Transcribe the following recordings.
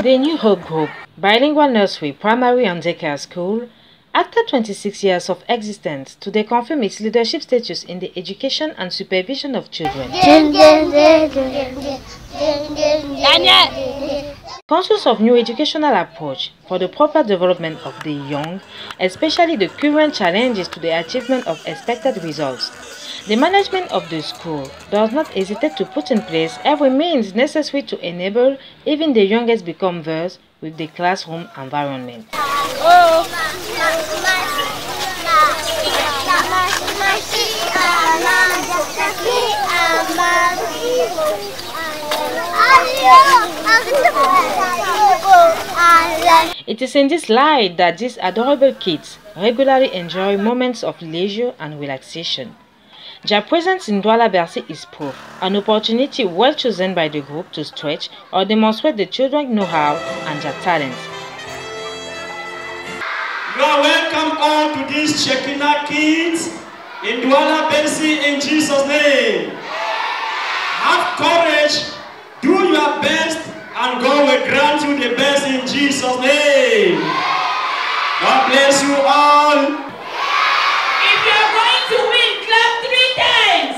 The New Hope Group, bilingual nursery, primary and daycare school, after 26 years of existence, today confirms its leadership status in the education and supervision of children. Conscious of new educational approach for the proper development of the young, especially the current challenges to the achievement of expected results, the management of the school does not hesitate to put in place every means necessary to enable even the youngest become versed with the classroom environment. It is in this light that these adorable kids regularly enjoy moments of leisure and relaxation. Their presence in Douala Bercy is proof, an opportunity well chosen by the group to stretch or demonstrate the children's know-how and their talents. You are welcome all to these Shekinah kids in Douala Bercy in Jesus' name. Have courage, do your best, and God will grant you the best in Jesus' name. God bless you all. If you're going to win, clap 3 times.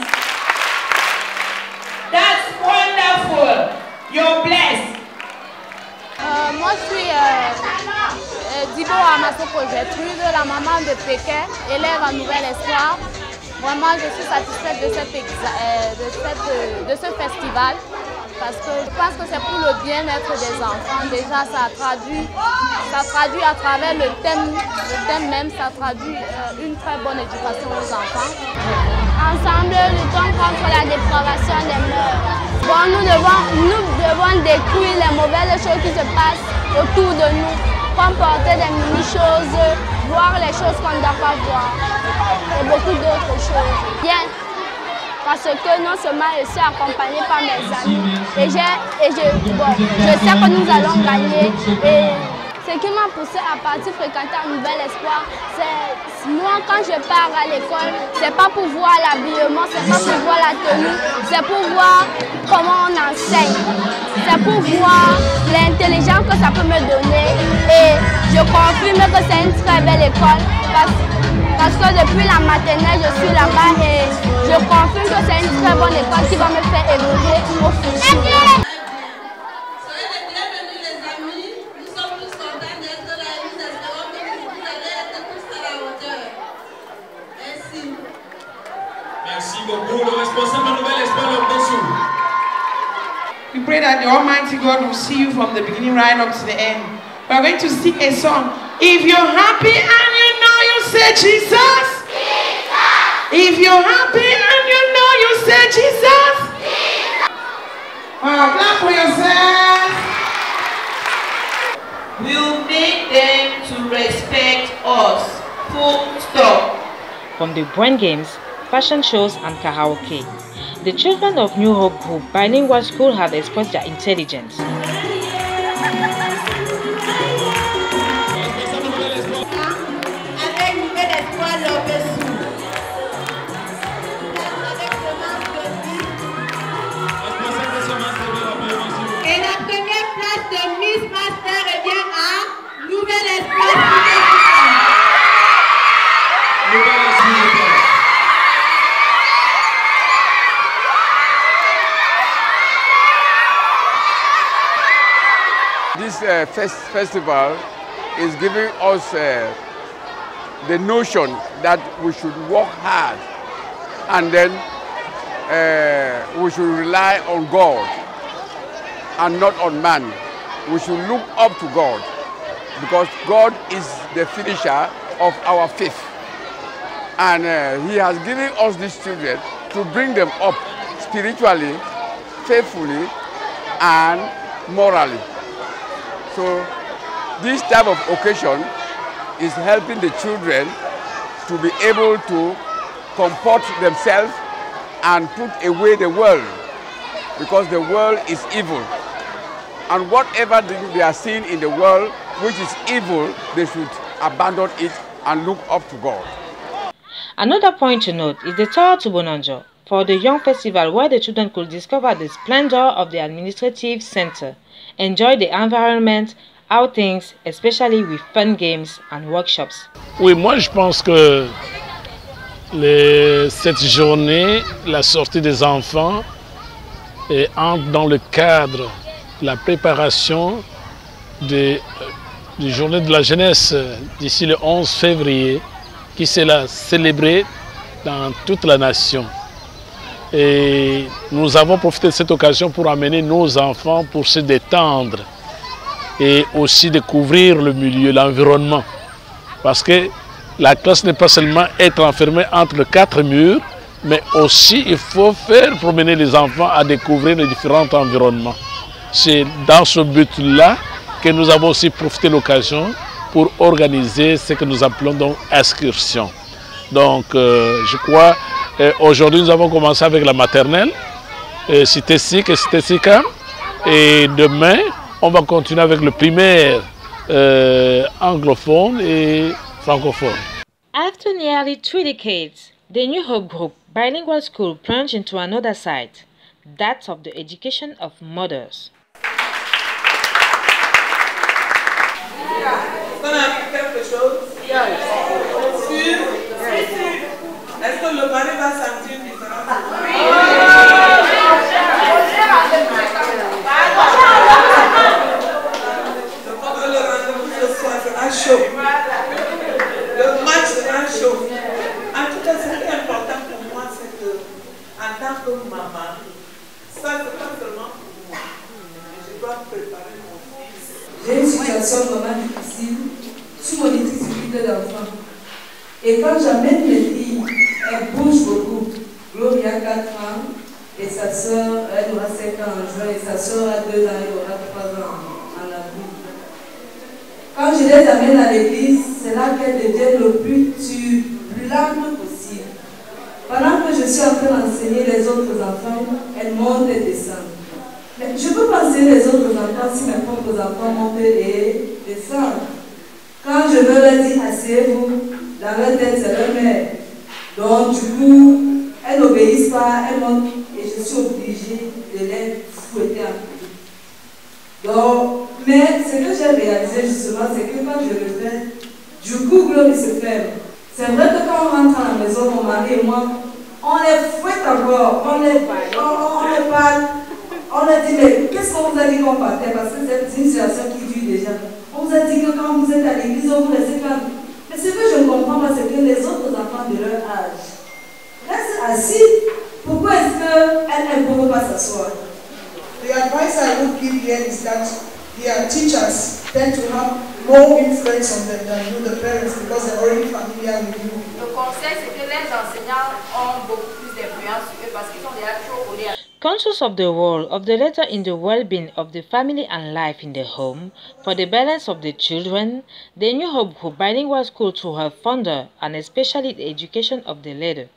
That's wonderful. You're blessed. Moi, je suis Dibo Amasso Projetrude, la maman de Pékin, élève en Nouvel Espoir. Vraiment, je suis satisfaite de ce festival parce que je pense que c'est pour le bien-être des enfants. Déjà, ça traduit à travers le thème même, ça traduit une très bonne éducation aux enfants. Ensemble, luttons contre la dépravation des mœurs. Bon, nous devons détruire les mauvaises choses qui se passent autour de nous, comporter des mini-choses, voir les choses qu'on ne doit pas voir et beaucoup d'autres choses. Bien, parce que non seulement je suis accompagnée par mes amis et je sais que nous allons gagner. Et ce qui m'a poussé à partir fréquenter un Nouvel Espoir, c'est moi quand je pars à l'école, c'est pas pour voir l'habillement, c'est pas pour voir la tenue, c'est pour voir comment on enseigne, c'est pour voir l'intelligence que ça peut me donner. Et je confirme que c'est une très belle école parce que depuis la maternelle je suis là-bas et je confirme que c'est une très bonne école qui va me faire évoluer au futur. We pray that the Almighty God will see you from the beginning right up to the end. We are going to sing a song. If you're happy and you know you say Jesus. Jesus. If you're happy and you know you say Jesus. Jesus. Wow, clap for yourself. We'll make them to respect us. Full stop. From the brain games, fashion shows and karaoke, the children of New Hope Group bilingual school have expressed their intelligence. Et la première place de Miss Master revient à Nouvel Espoir. This festival is giving us the notion that we should work hard and then we should rely on God and not on man. We should look up to God because God is the finisher of our faith. And He has given us these children to bring them up spiritually, faithfully, and morally. So this type of occasion is helping the children to be able to comport themselves and put away the world, because the world is evil. And whatever they are seeing in the world which is evil, they should abandon it and look up to God. Another point to note is the Tour to Bonanjo, for the Young Festival, where the children could discover the splendor of the administrative center, enjoy the environment, outings, especially with fun games and workshops. Oui, moi je pense que cette journée, la sortie des enfants, entre dans le cadre de la préparation des journées de la jeunesse d'ici le 11 février, qui sera célébrée dans toute la nation. Et nous avons profité de cette occasion pour amener nos enfants pour se détendre et aussi découvrir le milieu, l'environnement. Parce que la classe n'est pas seulement être enfermée entre les 4 murs, mais aussi il faut faire promener les enfants à découvrir les différents environnements. C'est dans ce but-là que nous avons aussi profité de l'occasion pour organiser ce que nous appelons donc excursion. Donc je crois, aujourd'hui nous avons commencé avec la maternelle, Cité SIC et Cité SICA, et demain on va continuer avec le primaire anglophone et francophone. After nearly 3 decades, the New Hope Group Bilingual School plunged into another side, that of the education of mothers. Est-ce que le mari va sentir une différence? Je crois que le rendez-vous ce soir sera chaud. Le match sera chaud. En tout cas, ce qui est important pour moi, c'est que, en tant que maman, ça c'est pas seulement pour moi. Je dois préparer mon fils. J'ai une situation vraiment difficile sur mon électricité d'enfant. Et quand j'amène mes filles, elles bougent beaucoup. Gloria a 4 ans et sa soeur, elle aura 5 ans en juin, et sa soeur a 2 ans, elle aura 3 ans en avril. Quand je les amène à l'église, c'est là qu'elles deviennent le plus turbulentes possible. Pendant que je suis en train d'enseigner les autres enfants, elles montent et descendent. Mais je peux pas enseigner les autres enfants si mes propres enfants montent et descendent. Quand je veux leur dire asseyez-vous, dans leur tête c'est leur mère. Donc du coup, elles n'obéissent pas, elles montent et je suis obligée de les fouetter un peu. Donc, mais ce que j'ai réalisé justement, c'est que quand je le fais, du coup, Glory se ferme. C'est vrai que quand on rentre à la maison, mon mari et moi, on les fouette encore, on les parle, on leur dit mais qu'est-ce qu'on vous a dit qu'on partait, parce que c'est une situation qui dure déjà. On vous a dit que quand vous êtes à l'église, on vous laisse calme. Mais ce que je ne comprends pas, c'est que les autres enfants de leur âge restent assis. Pourquoi est-ce qu'elles ne peuvent pas s'asseoir? The advice I would give here is that their teachers tend to have more influence on them than you, the parents, because they're already familiar with you. Le conseil, c'est que les enseignants ont beaucoup plus d'influence sur eux parce qu'ils sont déjà trop collés à... Conscious of the role of the letter in the well-being of the family and life in the home, for the balance of the children, the New Hope Group Bilingual School through her founder and especially the education of the leader.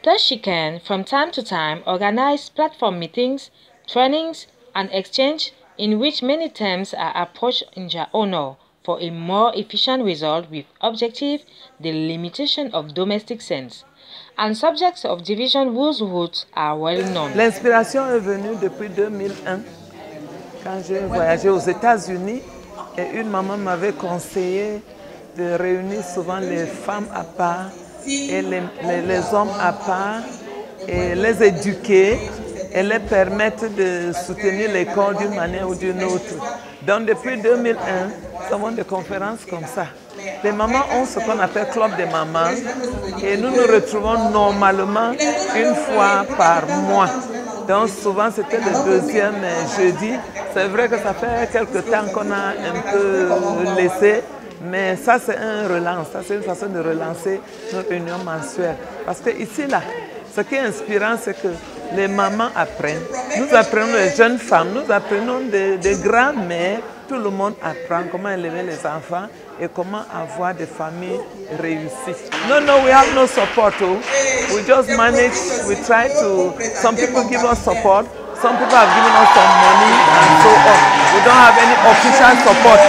Thus she can, from time to time, organize platform meetings, trainings, and exchange in which many themes are approached in their honor for a more efficient result with objective the limitation of domestic sense, and subjects of division whose roots are well known. L'inspiration est venue depuis 2001, quand j'ai voyagé aux États-Unis et une maman m'avait conseillé de réunir souvent les femmes à part et les hommes à part et les éduquer et les permettre de soutenir l'école d'une manière ou d'une autre. Donc depuis 2001, nous avons des conférences comme ça. Les mamans ont ce qu'on appelle club des mamans et nous nous retrouvons normalement une fois par mois. Donc souvent c'était le deuxième jeudi. C'est vrai que ça fait quelques temps qu'on a un peu laissé, mais ça c'est un relance, ça c'est une façon de relancer nos réunions mensuelles. Parce que ici là, ce qui est inspirant, c'est que les mamans apprennent. Nous apprenons les jeunes femmes, nous apprenons des grands-mères. Tout le monde apprend comment élever les enfants et comment avoir des familles réussies. No, we have no support. We just manage, we try to, some people give us support, some people have given us some money and so on. We don't have any official support.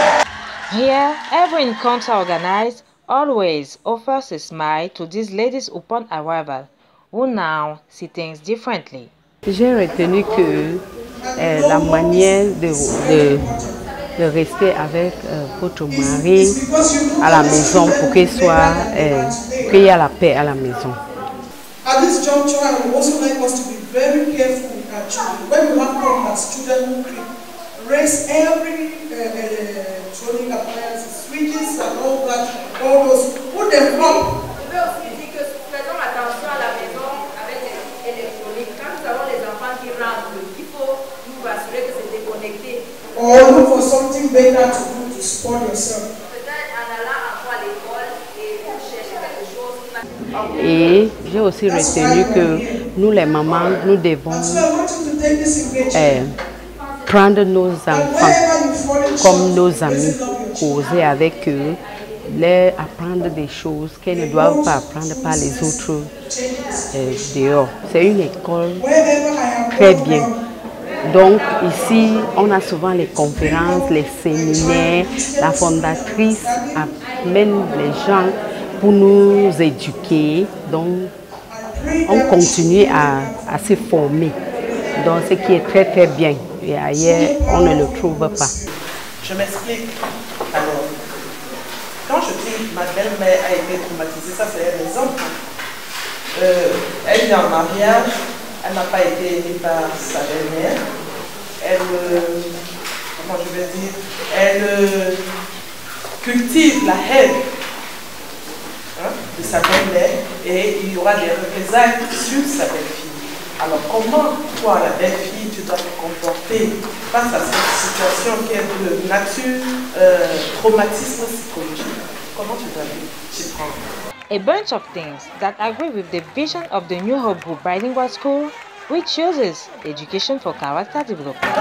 Here, every encounter organized always offers a smile to these ladies upon arrival, who now see things differently. J'ai retenu que la manière de rester avec votre mari à la maison pour qu'il y ait la paix à la maison. At this juncture, I would also like us to be very careful with our children. When we have problems, children who raise every electronic appliances, switches and all that, all those, put them up. Je veux aussi dire que faisons attention à la maison avec les électroniques. Quand nous avons les enfants qui rentrent, il faut nous assurer que c'est déconnecté. Or look for something better to do to support yourself. Peut-être en allant encore à l'école et chercher quelque chose qui va... Et j'ai aussi retenu que nous les mamans, nous devons prendre nos enfants comme nos amis, causer avec eux, leur apprendre des choses qu'elles ne doivent pas apprendre par les autres dehors. C'est une école très bien. Donc ici, on a souvent les conférences, les séminaires, la fondatrice amène les gens pour nous éduquer, donc on continue à se former, donc ce qui est très très bien, et ailleurs on ne le trouve pas. Je m'explique. Alors, quand je dis ma belle-mère a été traumatisée, ça c'est une raison. Elle est en mariage, elle n'a pas été aimée par sa belle-mère, comment je vais dire, elle cultive la haine de sa belle-mère et il y aura des représailles sur sa belle-fille. Alors comment toi, la belle-fille, tu dois te comporter face à cette situation qui est de nature traumatisme psychologique? Comment tu dois t'y prendre? A bunch of things that agree with the vision of the New Hope Group Bilingual School, which uses education for character development.